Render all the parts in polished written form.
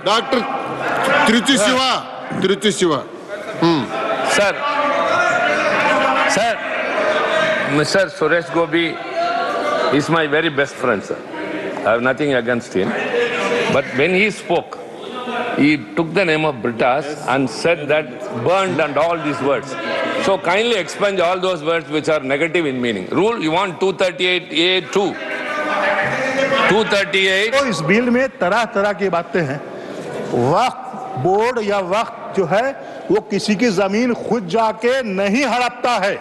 Dr. Tiruchi Siva. Sir, Mr. Suresh Gopi is my very best friend, sir. I have nothing against him. But when he spoke, he took the name of Britas and said that burned and all these words. So kindly expunge all those words which are negative in meaning. Rule, you want 238A2. 238. तो इस bill में तरह तरह की बातें हैं। वक्फ board या वक्फ जो है वो किसी की जमीन खुद जाके नहीं हड़पता है,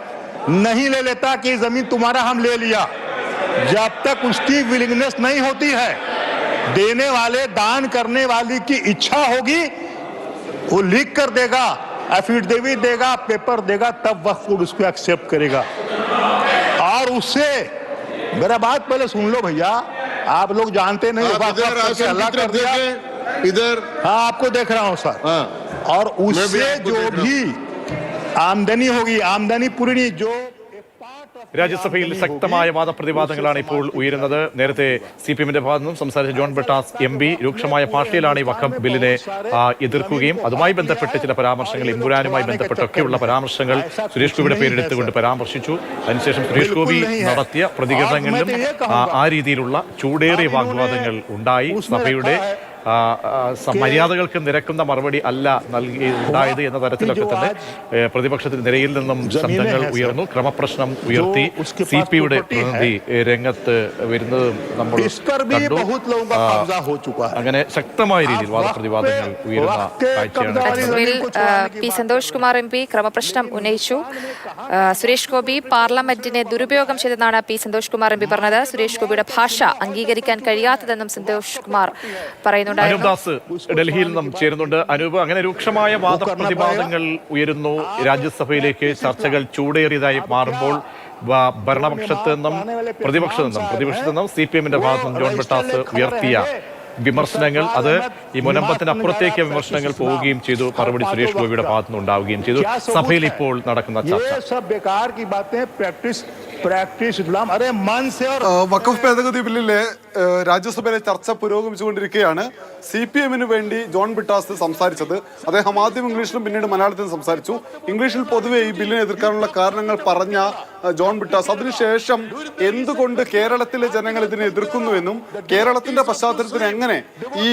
नहीं ले लेता कि जमीन तुम्हारा हम ले लिया। जब तक उसकी विलिंगनेस नहीं होती है, देने वाले दान करने वाली की इच्छा होगी, वो लिख कर देगा, एफिडेविट देगा, पेपर देगा, तब वक्फ बोर्ड उसको एक्सेप्ट करेगा। और उससे मेरा बात पहले सुन लो भैया, आप लोग जानते नहीं इधर हाँ आपको देख रहा हूँ सर। और उससे जो भी आमदनी होगी, आमदनी पूरी नहीं जो രാജ്യസഭയിൽ ശക്തമായ വാദപ്രതിവാദങ്ങളാണ് ഇപ്പോൾ ഉയരുന്നത്. നേരത്തെ CPM-ന്റെ ഭാഗത്തു നിന്നും സംസാരിച്ച ജോൺ ബ്രിട്ടാസ് MP രൂക്ഷമായ ഭാഷയിലാണ് ഈ വഖഫ് ബില്ലിനെ എതിർക്കുകയും അതുമായി ബന്ധപ്പെട്ട് ചില പരാമർശങ്ങൾ, എമ്പുരാനുമായി ബന്ധപ്പെട്ടൊക്കെയുള്ള പരാമർശങ്ങൾ സുരേഷ് ഗോപിയുടെ പേരെടുത്തുകൊണ്ട് പരാമർശിച്ചു. അതിനുശേഷം സുരേഷ് ഗോപി നടത്തിയ പ്രതികരണങ്ങളിലും ആ രീതിയിലുള്ള ചൂടേറിയ വാഗ്വാദങ്ങൾ ഉണ്ടായി. സഭയുടെ മര്യാദകൾക്ക് നിരക്കുന്ന മറുപടി അല്ല ഉണ്ടായത് എന്ന തരത്തിലൊക്കെ തന്നെ പ്രതിപക്ഷത്തിന്റെ നിരയിൽ നിന്നും ശബ്ദങ്ങൾ ഉയർന്നു. ക്രമപ്രശ്നം ഉയർത്തി CP-യുടെ പ്രതിനിധി രംഗത്ത് വരുന്നതും നമ്മൾ കണ്ടു. അങ്ങനെ ശക്തമായ രീതിയിൽ വാദപ്രതിവാദങ്ങൾ ഉയരുന്ന കാഴ്ചയാണ്. പി സന്തോഷ് കുമാർ MP ക്രമപ്രശ്നം ഉന്നയിച്ചു. സുരേഷ് ഗോപി പാർലമെന്റിനെ ദുരുപയോഗം ചെയ്തെന്നാണ് പി സന്തോഷ് കുമാർ MP പറഞ്ഞത്. സുരേഷ് ഗോപിയുടെ ഭാഷ അംഗീകരിക്കാൻ കഴിയാത്തതെന്നും സന്തോഷ് കുമാർ പറയുന്നു. അനൂപ് ദാസ് ഡൽഹിയിൽ നിന്നും ചേരുന്നുണ്ട്. അനൂപ്, അങ്ങനെ രൂക്ഷമായ വാദപ്രതിവാദങ്ങൾ ഉയരുന്നു. രാജ്യസഭയിലേക്ക് ചർച്ചകൾ ചൂടേറിയതായി മാറുമ്പോൾ ഭരണപക്ഷത്തു നിന്നും പ്രതിപക്ഷത്തു നിന്നും CPM-ന്റെ ഭാഗത്തു നിന്നും ജോൺ ബ്രിട്ടാസ് ഉയർത്തിയ വിമർശനങ്ങൾ, അത് ഈ മുനമ്പത്തിനപ്പുറത്തേക്ക് വിമർശനങ്ങൾ പോവുകയും ചെയ്തു. മറുപടി സുരേഷ് ഗോപിയുടെ ഭാഗത്തു നിന്ന് ഉണ്ടാവുകയും ചെയ്തു. സഭയിൽ ഇപ്പോൾ നടക്കുന്ന ചർച്ച വഖഫ് ഭേദഗതി ബില്ലിലെ രാജ്യസഭയിലെ ചർച്ച പുരോഗമിച്ചുകൊണ്ടിരിക്കുകയാണ്. CPM-ന് വേണ്ടി ജോൺ ബ്രിട്ടാസ് സംസാരിച്ചത്. അദ്ദേഹം ആദ്യം ഇംഗ്ലീഷിലും പിന്നീട് മലയാളത്തിലും സംസാരിച്ചു. ഇംഗ്ലീഷിൽ പൊതുവെ ഈ ബില്ലിനെ എതിർക്കാനുള്ള കാരണങ്ങൾ പറഞ്ഞ ജോൺ ബ്രിട്ടാസ് അതിനുശേഷം എന്തുകൊണ്ട് കേരളത്തിലെ ജനങ്ങൾ ഇതിനെ എതിർക്കുന്നുവെന്നും കേരളത്തിന്റെ പശ്ചാത്തലത്തിൽ എങ്ങനെ ഈ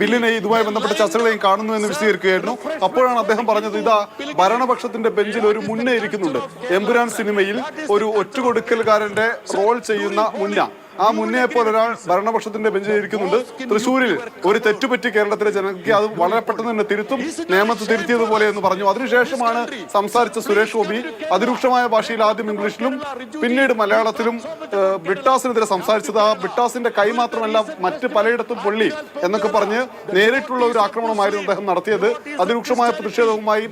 ബില്ലിനെ ഇതുമായി ബന്ധപ്പെട്ട ചർച്ചകളെയും കാണുന്നു എന്ന് വിശദീകരിക്കുകയായിരുന്നു. അപ്പോഴാണ് അദ്ദേഹം പറഞ്ഞത്, ഇതാ ഭരണപക്ഷത്തിന്റെ ബെഞ്ചിൽ ഒരു മുന്ന ഇരിക്കുന്നുണ്ട്. എമ്പുരാൻ സിനിമയിൽ ഒരു ഒറ്റുകൊടുക്കൽക്കാരന്റെ റോൾ ചെയ്യുന്ന മുന്ന, ആ മുന്നേ പോലെ ഒരാൾ ഭരണപക്ഷത്തിന്റെ ബെഞ്ചിൽ ഇരിക്കുന്നുണ്ട്. തൃശ്ശൂരിൽ ഒരു തെറ്റുപറ്റി കേരളത്തിലെ ജനങ്ങൾക്ക് അത് വളരെ പെട്ടെന്ന് തന്നെ തിരുത്തും, നിയമത്തെ തിരുത്തിയതുപോലെ എന്ന് പറഞ്ഞു. അതിനുശേഷമാണ് സംസാരിച്ച സുരേഷ് ഗോപി അതിരൂക്ഷമായ ഭാഷയിൽ ആദ്യം ഇംഗ്ലീഷിലും പിന്നീട് മലയാളത്തിലും ബ്രിട്ടാസിനെതിരെ സംസാരിച്ചത്. ആ ബ്രിട്ടാസിന്റെ കൈ മാത്രമല്ല മറ്റ് പലയിടത്തും പൊള്ളി എന്നൊക്കെ പറഞ്ഞ് നേരിട്ടുള്ള ഒരു ആക്രമണമായിരുന്നു അദ്ദേഹം നടത്തിയത്. അതിരൂക്ഷമായ പ്രതിഷേധവുമായി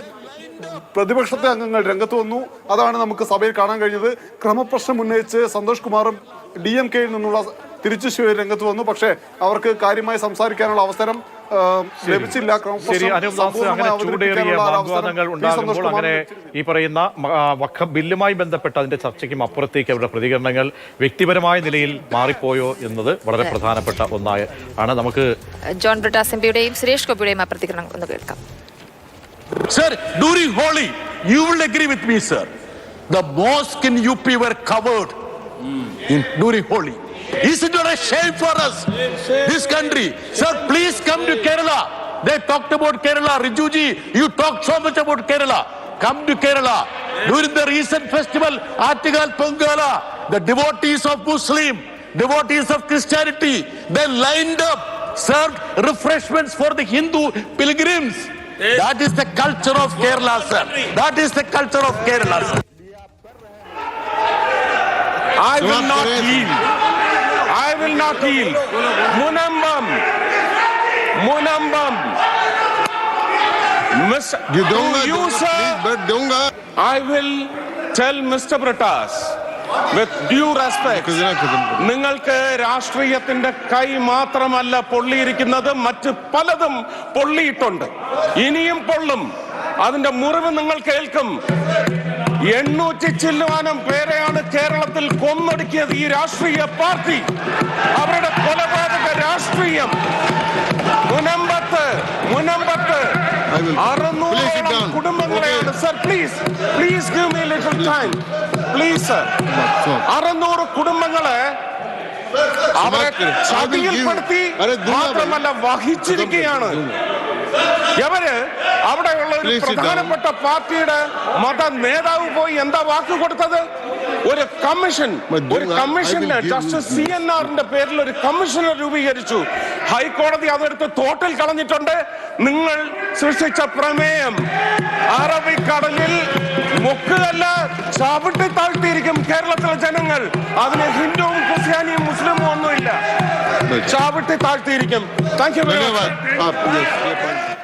പ്രതിപക്ഷത്തെ അംഗങ്ങൾ രംഗത്ത് വന്നു. അതാണ് നമുക്ക് സഭയിൽ കാണാൻ കഴിഞ്ഞത്. ക്രമപ്രശ്നം ഉന്നയിച്ച് സന്തോഷ് കുമാറും DMK-യിൽ നിന്നുള്ള തിരിച്ചു രംഗത്ത് വന്നു. പക്ഷേ അവർക്ക് കാര്യമായി സംസാരിക്കാനുള്ള അവസരം ലഭിച്ചില്ല. അങ്ങനെ ചൂടേറിയ വാഗ്വാദങ്ങൾ ഉണ്ടാകുമ്പോൾ അങ്ങനെ ഈ പറയുന്ന വഖഫ് ബില്ലുമായി ബന്ധപ്പെട്ട അതിന്റെ ചർച്ചയ്ക്കും അപ്പുറത്തേക്ക് അവരുടെ പ്രതികരണങ്ങൾ വ്യക്തിപരമായ നിലയിൽ മാറിപ്പോയോ എന്നത് വളരെ പ്രധാനപ്പെട്ട ഒന്നാണ്. നമുക്ക് ജോൺ ബ്രിട്ടാസ് MPയുടെയും സുരേഷ് ഗോപിയുടെയും പ്രതികരണം ഒന്ന് കേൾക്കാം. Sir, during Holi, you will agree with me, sir. The mosque in UP were covered during Holi. Is it not a shame for us, this country? Sir, please come to Kerala. They talked about Kerala. Rijuji, you talked so much about Kerala. Come to Kerala. During the recent festival, Attigal Pongala, the devotees of Muslim, devotees of Christianity, they lined up, served refreshments for the Hindu pilgrims. That is the culture of Kerala, sir. That is the culture of Kerala, sir. I will not yield. I will not yield. Munambam. You, sir, I will tell Mr. Britas, with due respect, നിങ്ങൾക്ക് രാഷ്ട്രീയത്തിന്റെ കൈ മാത്രമല്ല പൊള്ളിയിരിക്കുന്നത്, മറ്റ് പലതും പൊള്ളിയിട്ടുണ്ട്, ഇനിയും പൊള്ളും. അതിന്റെ മുറിവ് നിങ്ങൾ കേൾക്കും. 800 ചില്ലുവാനം പേരെയാണ് കേരളത്തിൽ കൊന്നൊടുക്കിയത് ഈ രാഷ്ട്രീയ പാർട്ടി. അവരുടെ കൊലപാതക രാഷ്ട്രീയം മുനമ്പത്ത് 600 കുടുംബങ്ങളെയാണ് sir. Please give me little time please sir. 600 കുടുംബങ്ങളെ അവരെ ചതിയിൽപ്പെടുത്തി മാത്രമല്ല വഹിച്ചിരിക്കുകയാണ്. ഇവര് അവിടെയുള്ള ഒരു പ്രധാനപ്പെട്ട പാർട്ടിയുടെ മത നേതാവ് പോയി എന്താ വാക്ക് കൊടുത്തത്? ഒരു കമ്മീഷന് ജസ്റ്റിസ് CNRന്റെ പേരിൽ ഒരു കമ്മീഷനെ രൂപീകരിച്ചു. ഹൈക്കോടതി അതെടുത്ത് തോട്ടിൽ കളഞ്ഞിട്ടുണ്ട്. നിങ്ങൾ സൃഷ്ടിച്ച പ്രമേയം അറബിക്കടലിൽ മുക്കുകല്ല ചവിട്ടി താഴ്ത്തിയിരിക്കും കേരളത്തിലെ ജനങ്ങൾ. അതിന് ഹിന്ദുവും ക്രിസ്ത്യാനിയും മുസ്ലിമും ഒന്നുമില്ല, ചവിട്ടി താഴ്ത്തിയിരിക്കും. Thank you very much.